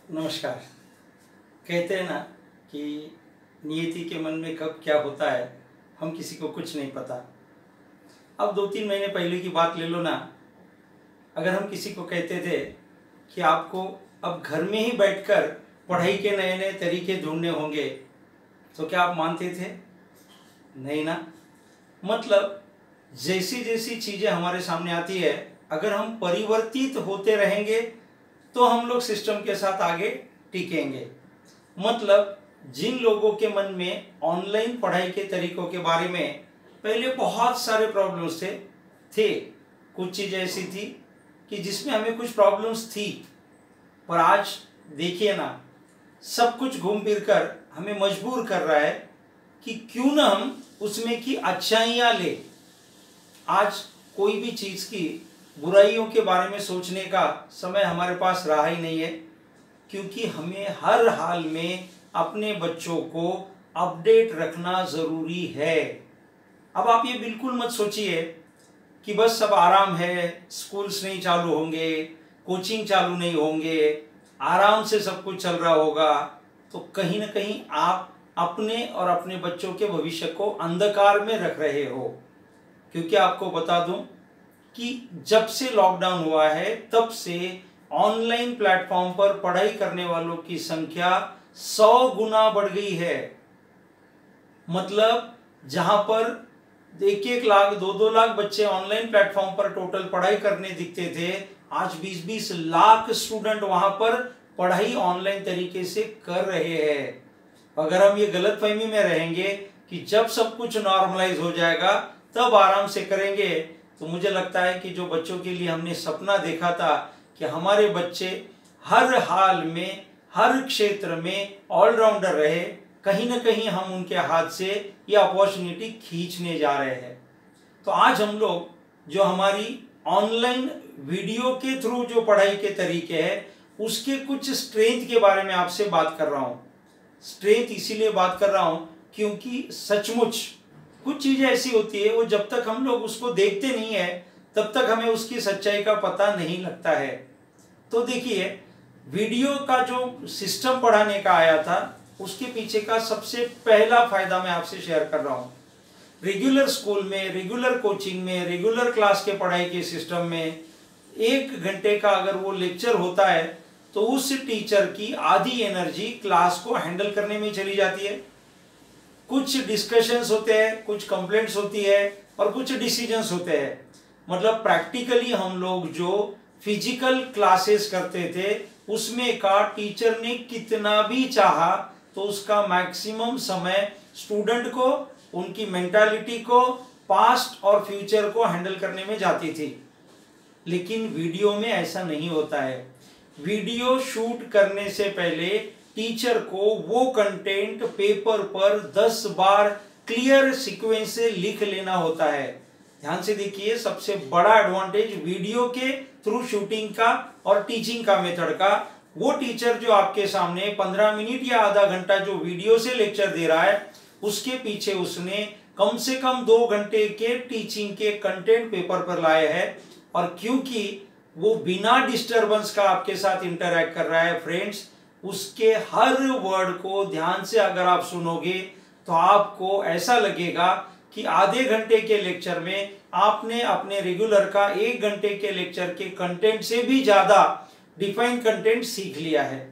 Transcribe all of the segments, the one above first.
नमस्कार। कहते हैं ना कि नियति के मन में कब क्या होता है हम किसी को कुछ नहीं पता। अब 2-3 महीने पहले की बात ले लो ना, अगर हम किसी को कहते थे कि आपको अब घर में ही बैठकर पढ़ाई के नए नए तरीके ढूंढने होंगे, तो क्या आप मानते थे? नहीं ना। मतलब जैसी जैसी चीज़ें हमारे सामने आती है, अगर हम परिवर्तित होते रहेंगे तो हम लोग सिस्टम के साथ आगे टिकेंगे। मतलब जिन लोगों के मन में ऑनलाइन पढ़ाई के तरीकों के बारे में पहले बहुत सारे प्रॉब्लम्स थे, कुछ चीज़ें ऐसी थी कि जिसमें हमें कुछ प्रॉब्लम्स थी, पर आज देखिए ना, सब कुछ घूम फिर कर हमें मजबूर कर रहा है कि क्यों ना हम उसमें की अच्छाइयाँ ले। आज कोई भी चीज़ की बुराइयों के बारे में सोचने का समय हमारे पास रहा ही नहीं है, क्योंकि हमें हर हाल में अपने बच्चों को अपडेट रखना ज़रूरी है। अब आप ये बिल्कुल मत सोचिए कि बस सब आराम है, स्कूल्स नहीं चालू होंगे, कोचिंग चालू नहीं होंगे, आराम से सब कुछ चल रहा होगा, तो कहीं ना कहीं आप अपने और अपने बच्चों के भविष्य को अंधकार में रख रहे हो। क्योंकि आपको बता दूं कि जब से लॉकडाउन हुआ है तब से ऑनलाइन प्लेटफॉर्म पर पढ़ाई करने वालों की संख्या 100 गुना बढ़ गई है। मतलब जहां पर 1-1 लाख 2-2 लाख बच्चे ऑनलाइन प्लेटफॉर्म पर टोटल पढ़ाई करने दिखते थे, आज 20-20 लाख स्टूडेंट वहां पर पढ़ाई ऑनलाइन तरीके से कर रहे हैं। अगर हम ये गलतफहमी में रहेंगे कि जब सब कुछ नॉर्मलाइज हो जाएगा तब आराम से करेंगे, तो मुझे लगता है कि जो बच्चों के लिए हमने सपना देखा था कि हमारे बच्चे हर हाल में हर क्षेत्र में ऑलराउंडर रहे, कहीं ना कहीं हम उनके हाथ से ये अपॉर्चुनिटी खींचने जा रहे हैं। तो आज हम लोग जो हमारी ऑनलाइन वीडियो के थ्रू जो पढ़ाई के तरीके हैं उसके कुछ स्ट्रेंथ के बारे में आपसे बात कर रहा हूँ। स्ट्रेंथ इसीलिए बात कर रहा हूँ क्योंकि सचमुच कुछ चीज़ें ऐसी होती है, वो जब तक हम लोग उसको देखते नहीं है तब तक हमें उसकी सच्चाई का पता नहीं लगता है। तो देखिए, वीडियो का जो सिस्टम पढ़ाने का आया था उसके पीछे का सबसे पहला फायदा मैं आपसे शेयर कर रहा हूँ। रेगुलर स्कूल में, रेगुलर कोचिंग में, रेगुलर क्लास के पढ़ाई के सिस्टम में 1 घंटे का अगर वो लेक्चर होता है तो उस टीचर की आधी एनर्जी क्लास को हैंडल करने में चली जाती है। कुछ डिस्कशंस होते हैं, कुछ कंप्लेंट्स होती है और कुछ डिसीजंस होते हैं। मतलब प्रैक्टिकली हम लोग जो फिजिकल क्लासेस करते थे उसमें का टीचर ने कितना भी चाहा तो उसका मैक्सिमम समय स्टूडेंट को, उनकी मेंटालिटी को, पास्ट और फ्यूचर को हैंडल करने में जाती थी। लेकिन वीडियो में ऐसा नहीं होता है। वीडियो शूट करने से पहले टीचर को वो कंटेंट पेपर पर 10 बार क्लियर सीक्वेंस से लिख लेना होता है। ध्यान से देखिए, सबसे बड़ा एडवांटेज वीडियो के थ्रू शूटिंग का और टीचिंग का मेथड का, वो टीचर जो आपके सामने 15 मिनट या आधा घंटा जो वीडियो से लेक्चर दे रहा है उसके पीछे उसने कम से कम 2 घंटे के टीचिंग के कंटेंट पेपर पर लाए हैं। और क्योंकि वो बिना डिस्टरबेंस का आपके साथ इंटरैक्ट कर रहा है फ्रेंड्स, उसके हर वर्ड को ध्यान से अगर आप सुनोगे तो आपको ऐसा लगेगा कि आधे घंटे के लेक्चर में आपने अपने रेगुलर का 1 घंटे के लेक्चर के कंटेंट से भी ज्यादा डिफाइंड कंटेंट सीख लिया है।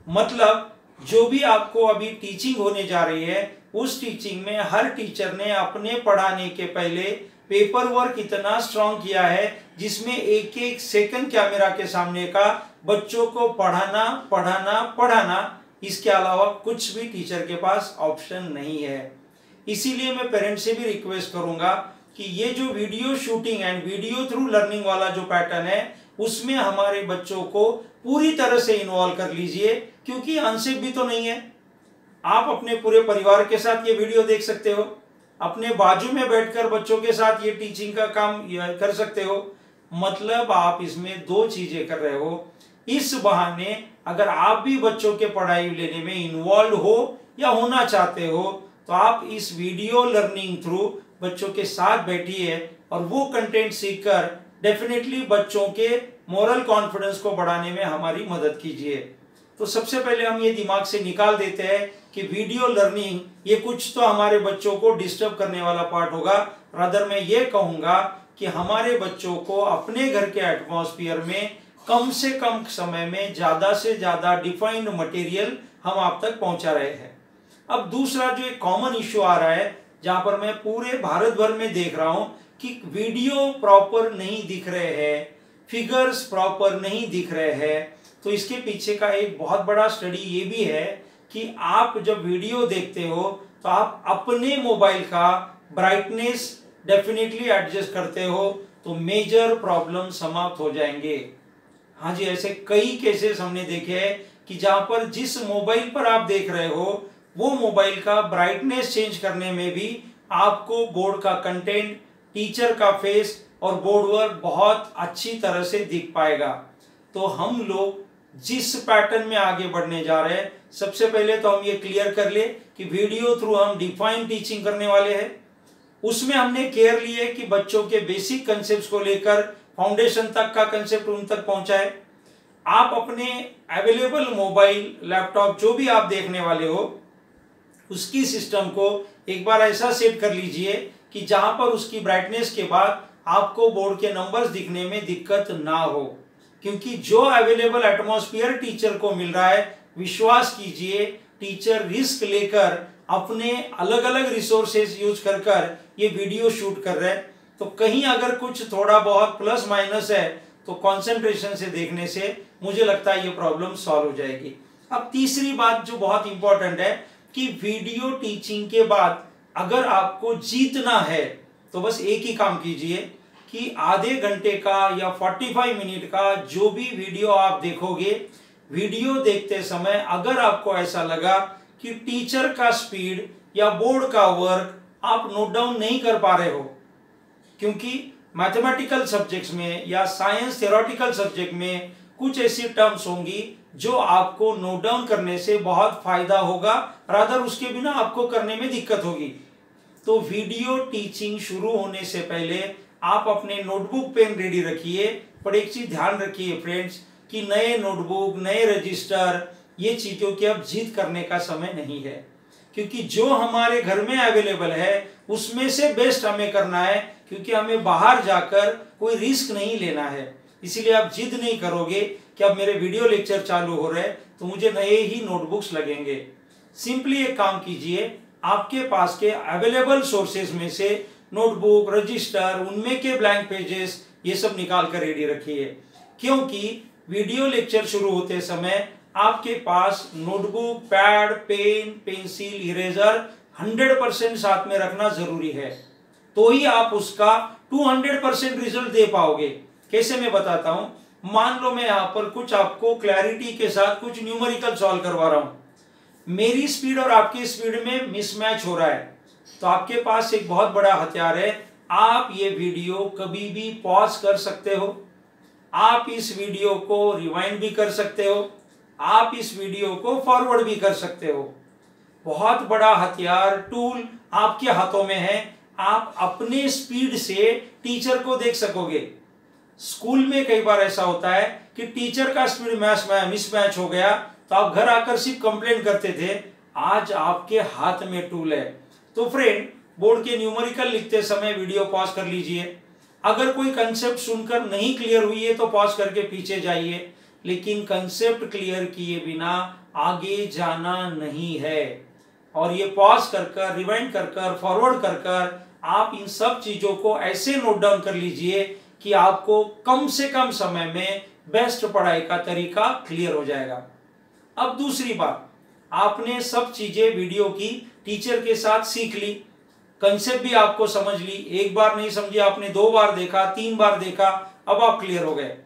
मतलब जो भी आपको अभी टीचिंग होने जा रही है उस टीचिंग में हर टीचर ने अपने पढ़ाने के पहले पेपर वर्क इतना स्ट्रांग किया है जिसमें 1-1 सेकंड कैमरा के सामने का बच्चों को पढ़ाना पढ़ाना पढ़ाना, इसके अलावा कुछ भी टीचर के पास ऑप्शन नहीं है। इसीलिए मैं पेरेंट्स से भी रिक्वेस्ट करूंगा कि ये जो video shooting and video through learning वाला जो पैटर्न है उसमें हमारे बच्चों को पूरी तरह से इन्वॉल्व कर लीजिए, क्योंकि अनसेफ भी तो नहीं है। आप अपने पूरे परिवार के साथ ये वीडियो देख सकते हो, अपने बाजू में बैठकर बच्चों के साथ ये टीचिंग का काम कर सकते हो। मतलब आप इसमें 2 चीजें कर रहे हो। इस बहाने अगर आप भी बच्चों के पढ़ाई लेने में इन्वॉल्व हो या होना चाहते हो तो आप इस वीडियो लर्निंग थ्रू बच्चों के साथ बैठिए और वो कंटेंट सीखकर डेफिनेटली बच्चों के मोरल कॉन्फिडेंस को बढ़ाने में हमारी मदद कीजिए। तो सबसे पहले हम ये दिमाग से निकाल देते हैं कि वीडियो लर्निंग ये कुछ तो हमारे बच्चों को डिस्टर्ब करने वाला पार्ट होगा। रादर मैं ये कहूँगा कि हमारे बच्चों को अपने घर के एटमॉस्फेयर में कम से कम समय में ज़्यादा से ज़्यादा डिफाइंड मटेरियल हम आप तक पहुँचा रहे हैं। अब दूसरा जो एक कॉमन इश्यू आ रहा है, जहाँ पर मैं पूरे भारत भर में देख रहा हूँ कि वीडियो प्रॉपर नहीं दिख रहे हैं, फिगर्स प्रॉपर नहीं दिख रहे हैं। तो इसके पीछे का एक बहुत बड़ा स्टडी ये भी है कि आप जब वीडियो देखते हो तो आप अपने मोबाइल का ब्राइटनेस डेफिनेटली एडजस्ट करते हो तो मेजर प्रॉब्लम समाप्त हो जाएंगे। हाँ जी, ऐसे कई केसेस हमने देखे हैं कि जहां पर जिस मोबाइल पर आप देख रहे हो वो मोबाइल का ब्राइटनेस चेंज करने में भी आपको बोर्ड का कंटेंट, टीचर का फेस और बोर्ड वर्क बहुत अच्छी तरह से दिख पाएगा। तो हम लोग जिस पैटर्न में आगे बढ़ने जा रहे हैं, सबसे पहले तो हम ये क्लियर कर ले कि वीडियो थ्रू हम डिफाइन टीचिंग करने वाले हैं। उसमें हमने केयर लिए कि बच्चों के बेसिक कंसेप्ट को लेकर फाउंडेशन तक का कंसेप्ट उन तक पहुंचाए। आप अपने अवेलेबल मोबाइल, लैपटॉप जो भी आप देखने वाले हो उसकी सिस्टम को एक बार ऐसा सेट कर लीजिए कि जहां पर उसकी ब्राइटनेस के बाद आपको बोर्ड के नंबर्स दिखने में दिक्कत ना हो, क्योंकि जो अवेलेबल एटमॉस्फेयर टीचर को मिल रहा है, विश्वास कीजिए टीचर रिस्क लेकर अपने अलग अलग रिसोर्सेज यूज कर ये वीडियो शूट कर रहे हैं। तो कहीं अगर कुछ थोड़ा बहुत प्लस माइनस है तो कंसंट्रेशन से देखने से मुझे लगता है ये प्रॉब्लम सॉल्व हो जाएगी। अब तीसरी बात जो बहुत इंपॉर्टेंट है कि वीडियो टीचिंग के बाद अगर आपको जीतना है तो बस एक ही काम कीजिए कि आधे घंटे का या 45 मिनट का जो भी वीडियो आप देखोगे, वीडियो देखते समय अगर आपको ऐसा लगा कि टीचर का स्पीड या बोर्ड का वर्क आप नोट डाउन नहीं कर पा रहे हो, क्योंकि मैथमेटिकल सब्जेक्ट्स में या साइंस थ्योरेटिकल सब्जेक्ट में कुछ ऐसी टर्म्स होंगी जो आपको नोट डाउन करने से बहुत फायदा होगा, रादर उसके बिना आपको करने में दिक्कत होगी। तो वीडियो टीचिंग शुरू होने से पहले आप अपने नोटबुक पेन रेडी रखिए। पर एक चीज ध्यान रखिए फ्रेंड्स कि नए नोटबुक, नए रजिस्टर, ये चीजों की अब जिद करने का समय नहीं है, क्योंकि जो हमारे घर में अवेलेबल है उसमें से बेस्ट हमें करना है, क्योंकि हमें बाहर जाकर कोई रिस्क नहीं लेना है। इसीलिए आप जिद नहीं करोगे कि अब मेरे वीडियो लेक्चर चालू हो रहे तो मुझे नए ही नोटबुक्स लगेंगे। सिंपली एक काम कीजिए, आपके पास के अवेलेबल सोर्सेज में से नोटबुक, रजिस्टर, उनमें के ब्लैंक पेजेस ये सब निकाल कर रेडी रखिए, क्योंकि वीडियो लेक्चर शुरू होते समय आपके पास notebook, pad, pen, pencil, eraser 100% साथ में रखना जरूरी है, तो ही आप उसका 200% रिजल्ट दे पाओगे। कैसे मैं बताता हूं। मान लो मैं यहाँ पर कुछ आपको क्लैरिटी के साथ कुछ न्यूमेरिकल सॉल्व करवा रहा हूं, मेरी स्पीड और आपकी स्पीड में मिसमैच हो रहा है, तो आपके पास एक बहुत बड़ा हथियार है, आप ये वीडियो कभी भी पॉज कर सकते हो, आप इस वीडियो को रिवाइंड भी कर सकते हो, आप इस वीडियो को फॉरवर्ड भी कर सकते हो। बहुत बड़ा हथियार, टूल आपके हाथों में है। आप अपने स्पीड से टीचर को देख सकोगे। स्कूल में कई बार ऐसा होता है कि टीचर का स्पीड मिसमैच हो गया तो आप घर आकर सिर्फ कंप्लेन करते थे, आज आपके हाथ में टूल है। तो फ्रेंड, बोर्ड के न्यूमेरिकल लिखते समय वीडियो पॉज कर लीजिए। अगर कोई कंसेप्ट सुनकर नहीं क्लियर हुई है तो पॉज करके पीछे जाइए, लेकिन कंसेप्ट क्लियर किए बिना आगे जाना नहीं है। और ये पॉज कर रिवाइंड कर फॉरवर्ड कर आप इन सब चीजों को ऐसे नोट डाउन कर लीजिए कि आपको कम से कम समय में बेस्ट पढ़ाई का तरीका क्लियर हो जाएगा। अब दूसरी बात, आपने सब चीजें वीडियो की टीचर के साथ सीख ली, कंसेप्ट भी आपको समझ ली, एक बार नहीं समझी आपने 2 बार देखा, 3 बार देखा, अब आप क्लियर हो गए।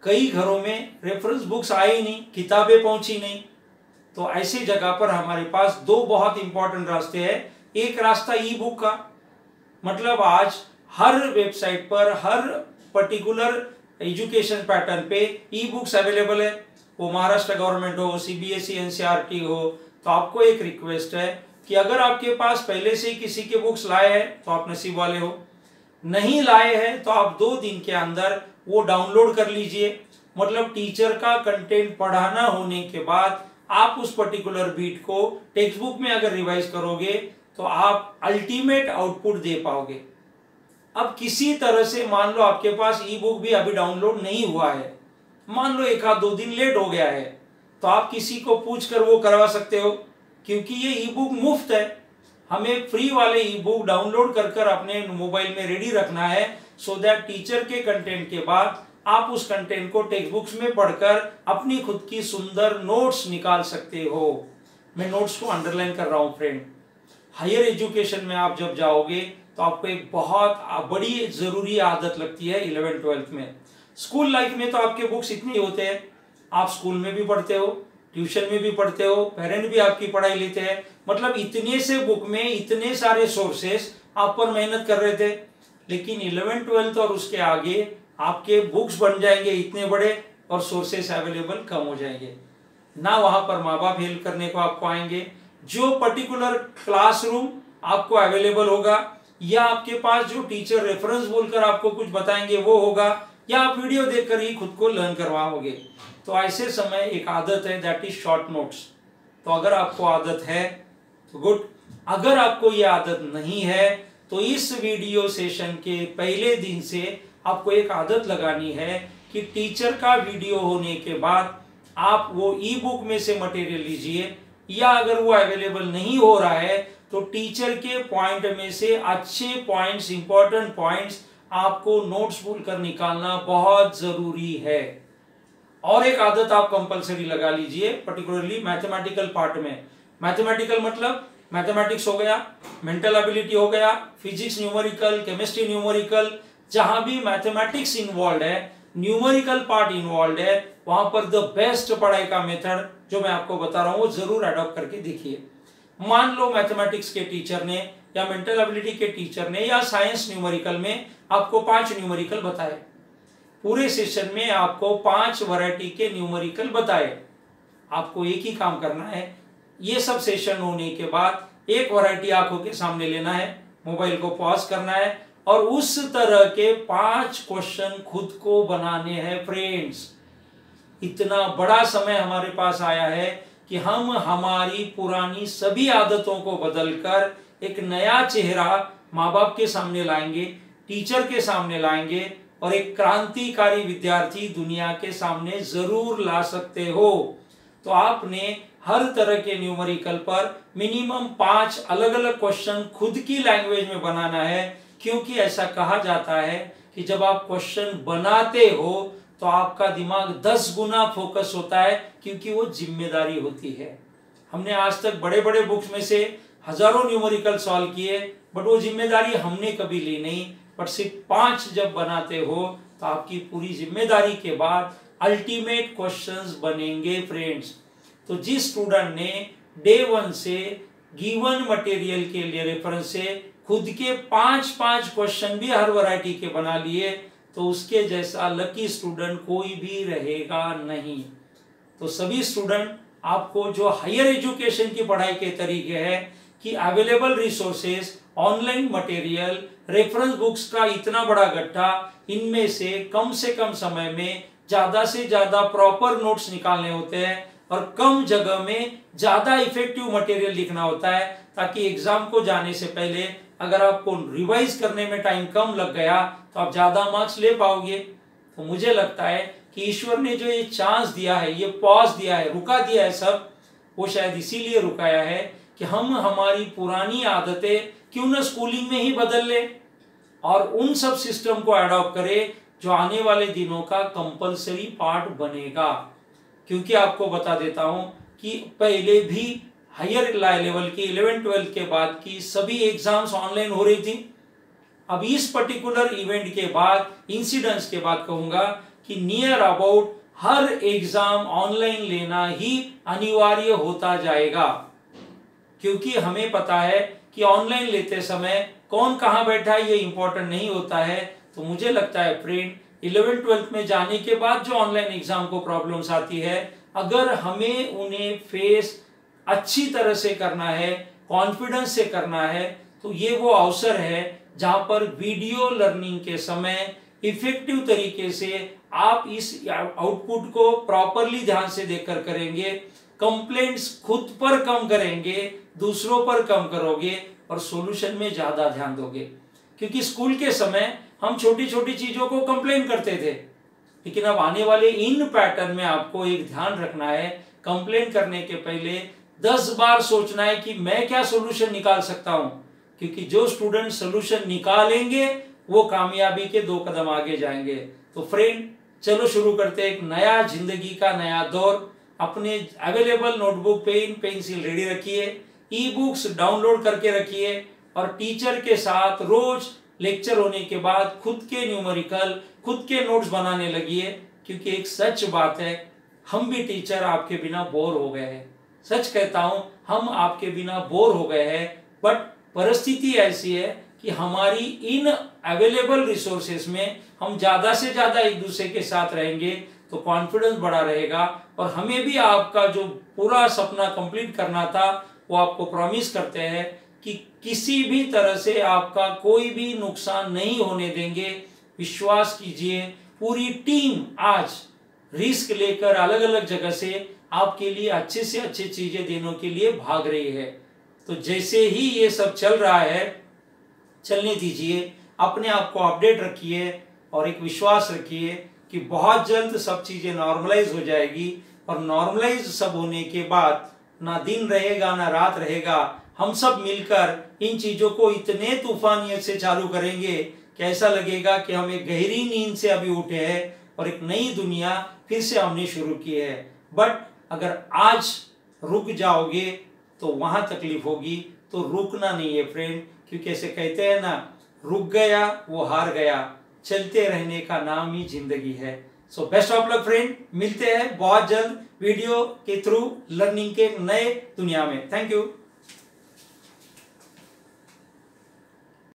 कई घरों में रेफरेंस बुक्स आई नहीं, किताबें पहुंची नहीं, तो ऐसी जगह पर हमारे पास 2 बहुत इंपॉर्टेंट रास्ते हैं। एक रास्ता ई बुक का, मतलब आज हर वेबसाइट पर हर पर्टिकुलर एजुकेशन पैटर्न पे ई बुक्स अवेलेबल है, वो महाराष्ट्र गवर्नमेंट हो, सीबीएसई, एनसीईआरटी हो। तो आपको एक रिक्वेस्ट है कि अगर आपके पास पहले से ही किसी के बुक्स लाए हैं तो आप नसीब वाले हो, नहीं लाए हैं तो आप 2 दिन के अंदर वो डाउनलोड कर लीजिए। मतलब टीचर का कंटेंट पढ़ाना होने के बाद आप उस पर्टिकुलर बीट को टेक्स्ट बुक में अगर रिवाइज करोगे तो आप अल्टीमेट आउटपुट दे पाओगे। अब किसी तरह से मान लो आपके पास ई बुक भी अभी डाउनलोड नहीं हुआ है, मान लो 1-2 दिन लेट हो गया है, तो आप किसी को पूछकर वो करवा सकते हो, क्योंकि ये ई बुक मुफ्त है। हमें फ्री वाले ई बुक डाउनलोड कर अपने मोबाइल में रेडी रखना है, सो दैट टीचर के कंटेंट के बाद आप उस कंटेंट को टेक्स्ट बुक्स में पढ़कर अपनी खुद की सुंदर नोट्स निकाल सकते हो। मैं नोट्स को अंडरलाइन कर रहा हूं फ्रेंड। हायर एजुकेशन में आप जब जाओगे तो आपको एक बहुत बड़ी जरूरी आदत लगती है 11th-12th में। स्कूल लाइफ में तो आपके बुक्स इतने होते हैं, आप स्कूल में भी पढ़ते हो, ट्यूशन में भी पढ़ते हो, पेरेंट भी आपकी पढ़ाई लेते हैं, मतलब इतने से बुक में इतने सारे सोर्सेस आप पर मेहनत कर रहे थे। लेकिन 11th-12th और उसके आगे आपके बुक्स बन जाएंगे इतने बड़े और सोर्सेस अवेलेबल कम हो जाएंगे, ना वहां पर माँ बाप हेल्प करने को आपको आएंगे। जो पर्टिकुलर क्लासरूम आपको अवेलेबल होगा या आपके पास जो टीचर रेफरेंस बोलकर आपको कुछ बताएंगे वो होगा, या आप वीडियो देखकर ही खुद को लर्न करवाओगे। तो ऐसे समय एक आदत है, दैट इज शॉर्ट नोट्स। तो अगर आपको आदत है तो गुड, अगर आपको ये आदत नहीं है तो इस वीडियो सेशन के पहले दिन से आपको एक आदत लगानी है कि टीचर का वीडियो होने के बाद आप वो ई बुक में से मटेरियल लीजिए, या अगर वो अवेलेबल नहीं हो रहा है तो टीचर के पॉइंट में से अच्छे पॉइंट्स, इंपॉर्टेंट पॉइंट्स आपको नोट्स बोलकर निकालना बहुत जरूरी है। और एक आदत आप कंपलसरी लगा लीजिए, पर्टिकुलरली मैथमेटिकल पार्ट में। मैथमेटिकल मतलब मैथमेटिक्स हो गया, मेंटल एबिलिटी हो गया, फिजिक्स न्यूमेरिकल, केमिस्ट्री न्यूमेरिकल, जहां भी मैथमेटिक्स इन्वॉल्व है, न्यूमेरिकल पार्ट इन्वॉल्व है, वहां पर द बेस्ट पढ़ाई का मेथड जो मैं आपको बता रहा हूं वो जरूर अडॉप्ट करके देखिए। मान लो मैथमेटिक्स के टीचर ने या मेंटल एबिलिटी के टीचर ने या साइंस न्यूमेरिकल में आपको 5 न्यूमेरिकल बताए, पूरे सेशन में आपको 5 वैरायटी के न्यूमेरिकल बताए। आपको एक ही काम करना है, ये सब सेशन होने के बाद एक वैरायटी आंखों के सामने लेना है, मोबाइल को पॉज करना है और उस तरह के 5 क्वेश्चन खुद को बनाने हैं फ्रेंड्स। इतना बड़ा समय हमारे पास आया है कि हम हमारी पुरानी सभी आदतों को बदलकर एक नया चेहरा माँ बाप के सामने लाएंगे, टीचर के सामने लाएंगे और एक क्रांतिकारी विद्यार्थी दुनिया के सामने जरूर ला सकते हो। तो आपने हर तरह के न्यूमेरिकल पर मिनिमम 5 अलग अलग क्वेश्चन खुद की लैंग्वेज में बनाना है, क्योंकि ऐसा कहा जाता है कि जब आप क्वेश्चन बनाते हो तो आपका दिमाग 10 गुना फोकस होता है, क्योंकि वो जिम्मेदारी होती है। हमने आज तक बड़े बड़े बुक्स में से हजारों न्यूमेरिकल सॉल्व किए, बट वो जिम्मेदारी हमने कभी ली नहीं। बट सिर्फ 5 जब बनाते हो तो आपकी पूरी जिम्मेदारी के बाद अल्टीमेट क्वेश्चंस बनेंगे फ्रेंड्स। तो जिस स्टूडेंट ने डे 1 से गिवन मटेरियल के लिए रेफरेंस से खुद के 5-5 क्वेश्चन भी हर वैरायटी के बना लिए, तो उसके जैसा लकी स्टूडेंट कोई भी रहेगा नहीं। तो सभी स्टूडेंट आपको जो हायर एजुकेशन की पढ़ाई के तरीके हैं कि available resources, online material, reference books का इतना बड़ा गट्ठा, इनमें से कम समय में ज्यादा से ज्यादा प्रॉपर नोट्स निकालने होते हैं और कम जगह में ज्यादा इफेक्टिव मटेरियल लिखना होता है, ताकि एग्जाम को जाने से पहले अगर आपको रिवाइज करने में टाइम कम लग गया तो आप ज्यादा मार्क्स ले पाओगे। तो मुझे लगता है कि ईश्वर ने जो ये चांस दिया है, ये पॉज दिया है, रुका दिया है सब, वो शायद इसीलिए रुकाया है कि हम हमारी पुरानी आदतें क्यों न स्कूलिंग में ही बदल ले और उन सब सिस्टम को अडॉप्ट करे जो आने वाले दिनों का कंपलसरी पार्ट बनेगा। क्योंकि आपको बता देता हूं कि पहले भी हायर लेवल की 11th-12th के बाद की सभी एग्जाम्स ऑनलाइन हो रही थी। अब इस पर्टिकुलर इवेंट के बाद, इंसिडेंट्स के बाद कहूंगा कि near about her exam online लेना ही अनिवार्य होता जाएगा, क्योंकि हमें पता है कि ऑनलाइन लेते समय कौन कहां बैठा है ये इंपॉर्टेंट नहीं होता है। तो मुझे लगता है फ्रेंड, 11th-12th में जाने के बाद जो ऑनलाइन एग्जाम को प्रॉब्लम्स आती है, अगर हमें उन्हें फेस अच्छी तरह से करना है, कॉन्फिडेंस से करना है, तो ये वो अवसर है जहां पर वीडियो लर्निंग के समय इफेक्टिव तरीके से आप इस आउटपुट को प्रॉपरली ध्यान से देखकर करेंगे, कंप्लेंट्स खुद पर कम करेंगे, दूसरों पर कम करोगे और सॉल्यूशन में ज्यादा ध्यान दोगे। क्योंकि स्कूल के समय हम छोटी छोटी चीजों को कंप्लेन करते थे, लेकिन अब आने वाले इन पैटर्न में आपको एक ध्यान रखना है, कंप्लेन करने के पहले 10 बार सोचना है कि मैं क्या सॉल्यूशन निकाल सकता हूं। क्योंकि जो स्टूडेंट सॉल्यूशन निकालेंगे वो कामयाबी के 2 कदम आगे जाएंगे। तो फ्रेंड चलो शुरू करते हैं एक नया जिंदगी का नया दौर। अपने available notebook, pen, pencil ready रखिए, ई बुक्स डाउनलोड करके रखिए और टीचर के साथ रोज लेक्चर होने के बाद खुद के न्यूमेरिकल, खुद के नोट्स बनाने लगिए। क्योंकि एक सच बात है, हम भी टीचर आपके बिना बोर हो गए हैं। सच कहता हूं, हम आपके बिना बोर हो गए हैं, बट परिस्थिति ऐसी है कि हमारी इन अवेलेबल रिसोर्सेस में हम ज्यादा से ज्यादा एक दूसरे के साथ रहेंगे तो कॉन्फिडेंस बढ़ा रहेगा और हमें भी आपका जो पूरा सपना कंप्लीट करना था वो आपको प्रॉमिस करते हैं कि किसी भी तरह से आपका कोई भी नुकसान नहीं होने देंगे। विश्वास कीजिए, पूरी टीम आज रिस्क लेकर अलग अलग जगह से आपके लिए अच्छे से अच्छी चीजें देने के लिए भाग रही है। तो जैसे ही ये सब चल रहा है, चलने दीजिए, अपने आप को अपडेट रखिए और एक विश्वास रखिए कि बहुत जल्द सब चीजें नॉर्मलाइज हो जाएगी। और नॉर्मलाइज सब होने के बाद ना दिन रहेगा ना रात रहेगा, हम सब मिलकर इन चीजों को इतने तूफानियत से चालू करेंगे कि ऐसा लगेगा कि हम एक गहरी नींद से अभी उठे हैं और एक नई दुनिया फिर से हमने शुरू की है। बट अगर आज रुक जाओगे तो वहां तकलीफ होगी। तो रुकना नहीं है फ्रेंड, क्योंकि ऐसे कहते हैं ना, रुक गया वो हार गया, चलते रहने का नाम ही जिंदगी है। So best of luck friend, मिलते हैं बहुत जल्द वीडियो के थ्रू लर्निंग के नए दुनिया में। Thank you.